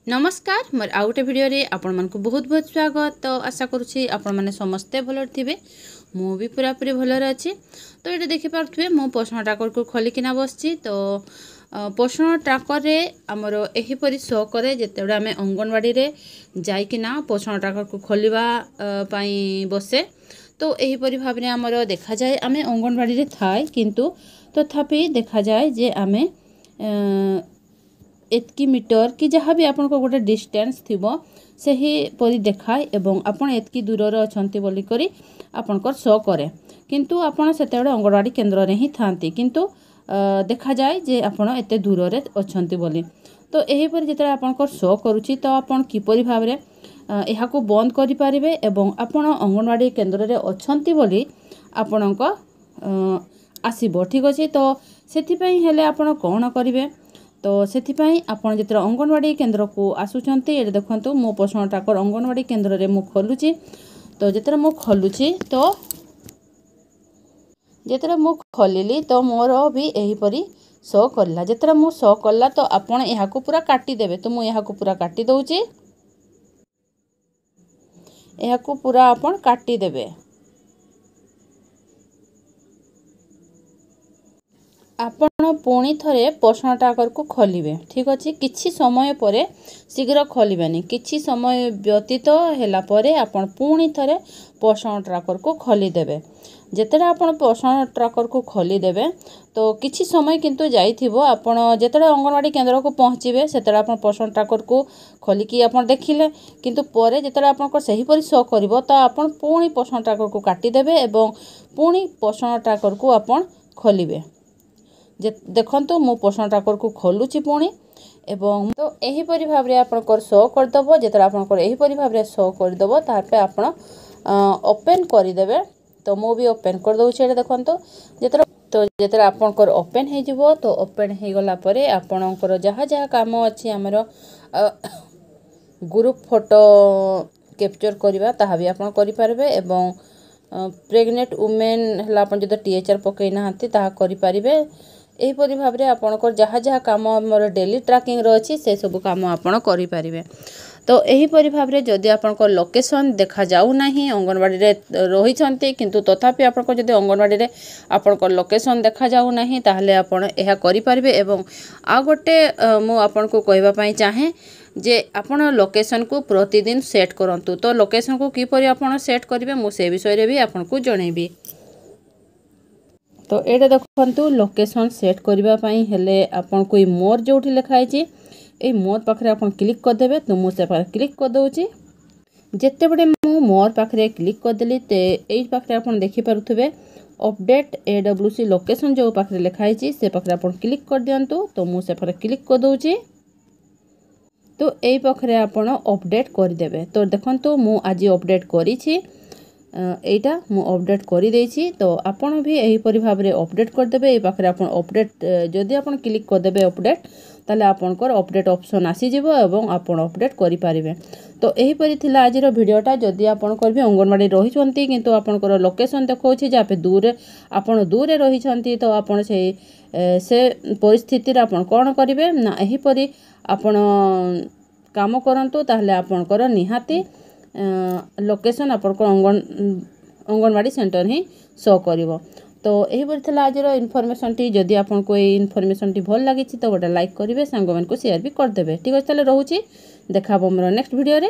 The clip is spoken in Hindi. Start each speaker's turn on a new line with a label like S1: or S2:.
S1: नमस्कार मोर आउ गोटे भिडियो रे आपण मानक बहुत बहुत स्वागत। तो आशा करुँची आपण मैंने समस्ते भल थे मु भी पूरा पूरी भलर अच्छी। तो ये देखि पारे मो पोषण ट्राकर को खोलिकिना बसची। तो पोषण ट्राकर रे आमर एहीपरि शो करे जितेबले आम अंगनवाड़ी रे जाइकिना पोषण ट्राकर को खोलिबा पई बसे। तो एहीपरि भाव में आमर देखा जाए आम अंगनवाड़ी रे थाए किंतु तथापि देखा जाए जे आमे एतकी मीटर कि जहाँ भी आपन को गोटे डिस्टेंस थिबो सही परि देखाए एवं आपन एतकी दूर अछंती बोली करी आपन कर शो करे। किंतु आपन सेतेबेले अंगनवाड़ी केंद्र रे ही थांती किंतु देखा जाए जे आपन एते दूर रे अछंती बोली। तो एही परि जेते आपन कर शो करूची तो आपन किपरि भाव रे एहा को बंद करि परिबे एवं आपन अंगनवाड़ी केंद्र रे अछंती बोली आपन को आसीबो। ठीक अछि। तो सेथि पई हेले आपन कोन करिवे तो सेथिपाई आपण जितर अंगनवाड़ी केंद्र को आसुचंती ये देखंतु मो पोषण ट्राकर अंगनवाड़ी केंद्र रे मु खोलुची। तो जितर मु खोलुची तो जितर मु खोलिली तो मोर भी एही परी शो करला। जितर मु शो करला तो आपण एहा को पूरा काटी देबे। तो मु एहा को पूरा काटी दउची। एहा को पूरा आपण काटी देबे। आपण पुणी थरे पोषण ट्राकर को खोलिबे। ठीक अछि। किछि समय परे शीघ्र खोलिबेनी। किछि समय व्यतीत होला परे आपण पुणी थरे पोषण ट्राकर को खोली देबे। जेतेरा आपण पोषण ट्राकर को खोली देबे तो किछि समय किंतु जाइथिबो आपण जेतेरा अंगनवाड़ी केंद्र को पहुँचीबे सेतेरा आपण पोषण ट्राकर को खोली कि आपण देखिले किंतु परे जेतेरा आपण को सही परि शो करबो तो आपण पुणी पोषण ट्राकर को काटी देबे एवं पुणी पोषण ट्राकर को आपण खोलिबे। देखंतु मो पोषण ट्राकर को खोलुची पुणी एवं तो एही परि भाव रे आपण कर शो कर दबो। जेतरा आपण कर एही परि भाव रे शो कर दबो तार पे आपण ओपन करि देबे। तो मो भी ओपन कर दउ छे। देखंतु जेतरा आपण कर ओपन हे जिवो तो ओपन हे गला परे आपणकर जहा जहा काम अछि हमरो ग्रुप फोटो कैप्चर करबा ताहा भी आपण करि परबे एवं प्रेग्नेंट वुमेन हला आपण जद टीएचआर पकई नाहंती ताहा करि परिबे। एही परि भाव रे आपणकर जहा जहा काम हमर डेली ट्रैकिंग रो अछि से सब काम आपण करि परिबे। तो एही परि भाव रे जदि आपणकर लोकेशन देखा जाउ नाही अंगनवाड़ी रे रही छंती किंतु तथापि आपणकर जदि अंगनवाड़ी रे आपणकर लोकेशन देखा जाउ नाही ताहले आपण एहा करि परिबे। एवं आ गोटे मु आपण को कहबा पई चाहे जे आपण लोकेशन को प्रतिदिन सेट करंतु। तो लोकेशन को की परि आपण सेट करिवे मु से विषय रे भी आपण को जणैबी। तो एटा देखंतु लोकेशन सेट करबा पई हेले आपण कोई मोर जोठी लिखाई छी ए मोर पाखरे आपण क्लिक कर देबे। तो मु से पर क्लिक कर दउची। जेते बडे मु मोर पाखरे क्लिक कर देली ते एई पाखरे आपण देखि पारुथबे अपडेट एडब्ल्यूसी लोकेशन जो पाखरे लिखाई छी से पाखरे आपण क्लिक कर दियंतु। तो मु से पर क्लिक कर दउची। तो एई पाखरे आपण अपडेट कर देबे। तो देखंतु मु आज अपडेट करी छी एटा मु अपडेट करि देछि। तो आपण भी एही परि भाव रे अपडेट कर देबे। ए पाखरे आपण अपडेट जदि आपण क्लिक कर देबे अपडेट ताले आपनकर अपडेट ऑप्शन आसी जिवो एवं आपण अपडेट करि परिबे। तो एही परि थिला आज रो वीडियोटा। जदि आपण करबे अंगनवाड़ी रही छंती किंतु आपनकर लोकेशन देखौछि जे आपे दूर आपण दूर रही छंती तो आपण से परिस्थिति रे आपण कोन करिवे ना एही परि आपण काम करंतु ताहले आपनकर निहाती लोकेशन आपनकर अंगनवाड़ी सेंटर ही शो करिवो। तो एही परि थिला आज रो इन्फॉर्मेशन टी। जदि आपन को ए इन्फॉर्मेशन टी भल लागिछि तो गोटा लाइक करिवे सांग मन को शेयर भी कर देबे। ठीक अछि। ताले रहूछि देखाबो हमर नेक्स्ट वीडियो रे।